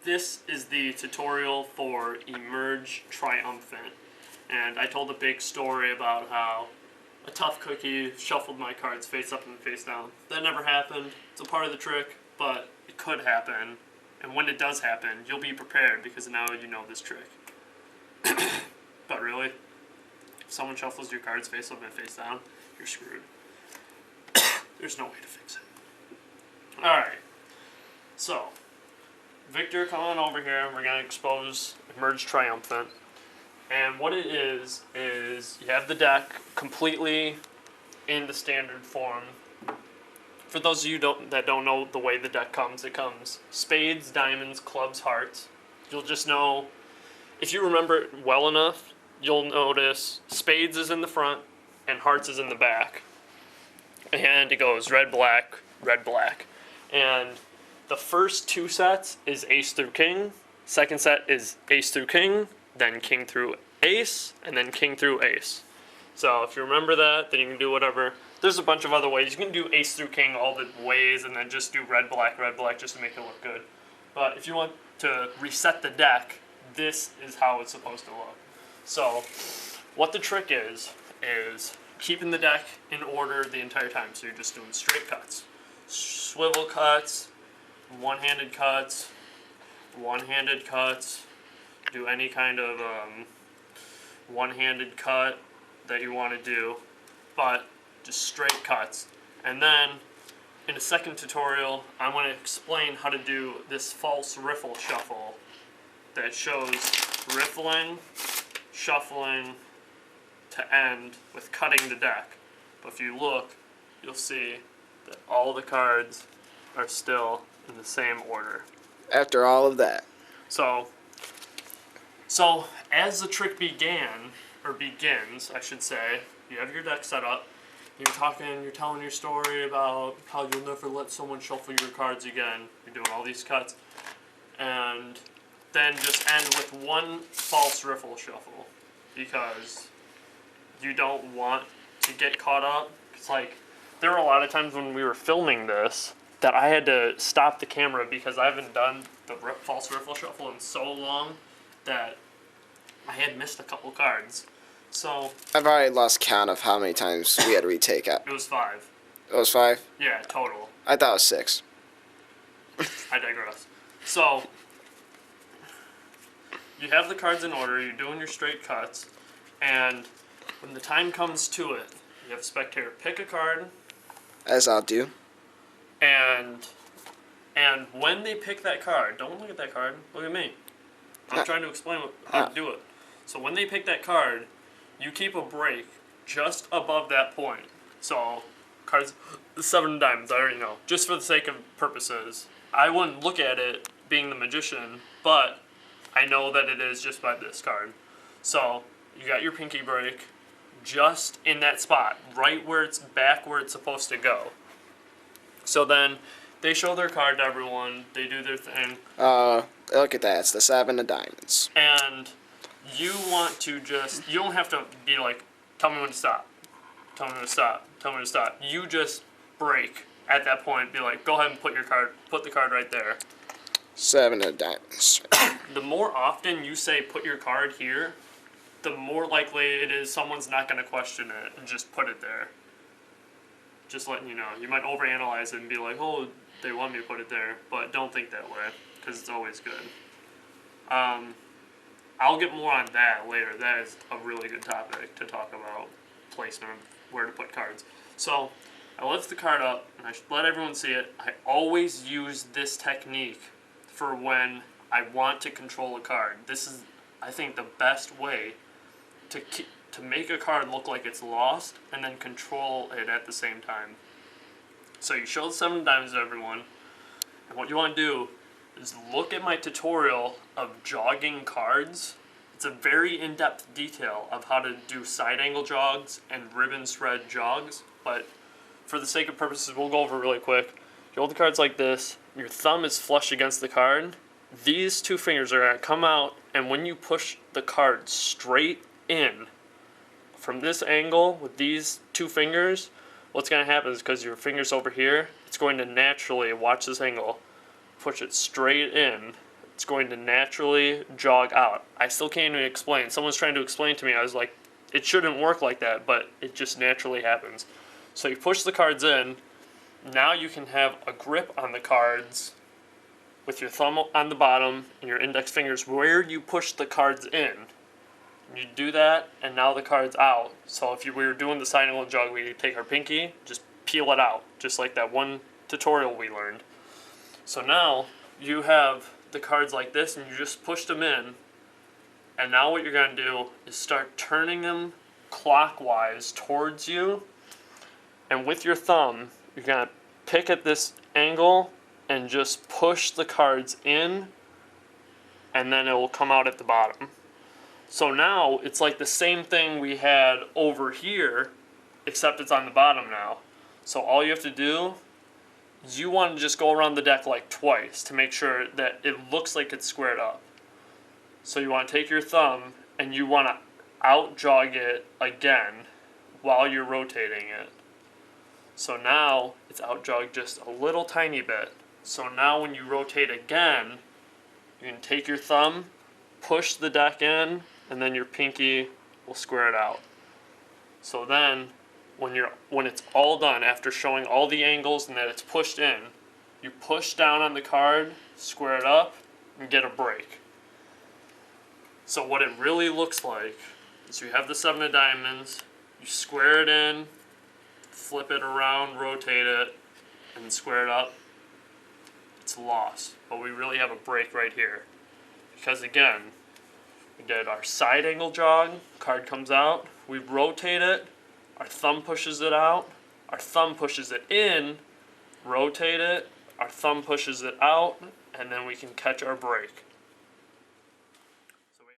this is the tutorial for Emerge Triumphant. And I told a big story about how a tough cookie shuffled my cards face up and face down. That never happened. It's a part of the trick, but it could happen. And when it does happen, you'll be prepared because now you know this trick. But really, if someone shuffles your cards face up and face down, you're screwed. There's no way to fix it. Alright, so Victor, come on over here and we're going to expose Emerge Triumphant. And what it is you have the deck completely in the standard form. For those of you that don't know the way the deck comes, it comes spades, diamonds, clubs, hearts. You'll just know, if you remember it well enough, you'll notice spades is in the front and hearts is in the back. And it goes red, black, red, black. And the first two sets is ace through king. Second set is ace through king, then king through ace, and then king through ace. So if you remember that, then you can do whatever. There's a bunch of other ways. You can do ace through king all the ways, and then just do red, black, just to make it look good. But if you want to reset the deck, this is how it's supposed to look. So what the trick is keeping the deck in order the entire time. So you're just doing straight cuts, swivel cuts, one-handed cuts, do any kind of one-handed cut that you want to do, but just straight cuts. And then in a second tutorial, I'm going to explain how to do this false riffle shuffle that shows riffling, shuffling to end with cutting the deck. But if you look, you'll see that all the cards are still in the same order. After all of that. So as the trick begins, I should say, you have your deck set up, you're telling your story about how you'll never let someone shuffle your cards again, you're doing all these cuts, and then just end with one false riffle shuffle, because you don't want to get caught up. It's like, there were a lot of times when we were filming this that I had to stop the camera because I haven't done the false riffle shuffle in so long that I had missed a couple cards. So I've already lost count of how many times we had to retake it. It was 5. It was 5? Yeah, total. I thought it was 6. I digress. So you have the cards in order, you're doing your straight cuts, and when the time comes to it, you have a spectator pick a card. As I'll do. And when they pick that card, don't look at that card, look at me. I'm trying to explain how to do it. So when they pick that card, you keep a break just above that point. So cards, 7 of diamonds, I already know. Just for the sake of purposes, I wouldn't look at it being the magician, but I know that it is just by this card. So you got your pinky break just in that spot, right where it's back where it's supposed to go. So then they show their card to everyone, they do their thing. Look at that, it's the 7 of diamonds. And you want to just, you don't have to be like, tell me when to stop, tell me when to stop, tell me when to stop. You just break at that point, be like, go ahead and put the card right there. 7 of diamonds. The more often you say put your card here, the more likely it is someone's not going to question it and just put it there. Just letting you know. You might overanalyze it and be like, oh, they want me to put it there, but don't think that way, because it's always good. I'll get more on that later. That is a really good topic to talk about, placement, where to put cards. So I lift the card up, and I let everyone see it. I always use this technique for when I want to control a card. This is, I think, the best way to make a card look like it's lost and then control it at the same time. So you show the 7 of diamonds to everyone, and what you want to do is look at my tutorial of jogging cards. It's a very in-depth detail of how to do side angle jogs and ribbon thread jogs, but for the sake of purposes, we'll go over it really quick. You hold the cards like this, your thumb is flush against the card, these 2 fingers are going to come out, and when you push the card straight in from this angle with these 2 fingers, what's going to happen is because your finger's over here, it's going to naturally, watch this angle, push it straight in it's going to naturally jog out. I still can't even explain. Someone's trying to explain to me. I was like, it shouldn't work like that, but it just naturally happens. So you push the cards in. Now you can have a grip on the cards with your thumb on the bottom and your index fingers where you push the cards in. You do that, and now the card's out. So if we were doing the side angle jog, we take our pinky, just peel it out, just like that one tutorial we learned. So now you have the cards like this, and you just push them in. And now what you're going to do is start turning them clockwise towards you. And with your thumb, you're going to pick at this angle and just push the cards in, and then it will come out at the bottom. So now it's like the same thing we had over here, except it's on the bottom now. So all you have to do is you want to just go around the deck like twice to make sure that it looks like it's squared up. So you want to take your thumb and you want to out jog it again while you're rotating it. So now it's out jogged just a little tiny bit. So now when you rotate again, you can take your thumb, push the deck in, and then your pinky will square it out. So then when it's all done, after showing all the angles and that it's pushed in, you push down on the card, square it up, and get a break. So what it really looks like is you have the 7 of diamonds, you square it in, flip it around, rotate it, and square it up. It's lost, but we really have a break right here. Because again, we did our side angle jog, card comes out, we rotate it, our thumb pushes it out, our thumb pushes it in, rotate it, our thumb pushes it out, and then we can catch our break.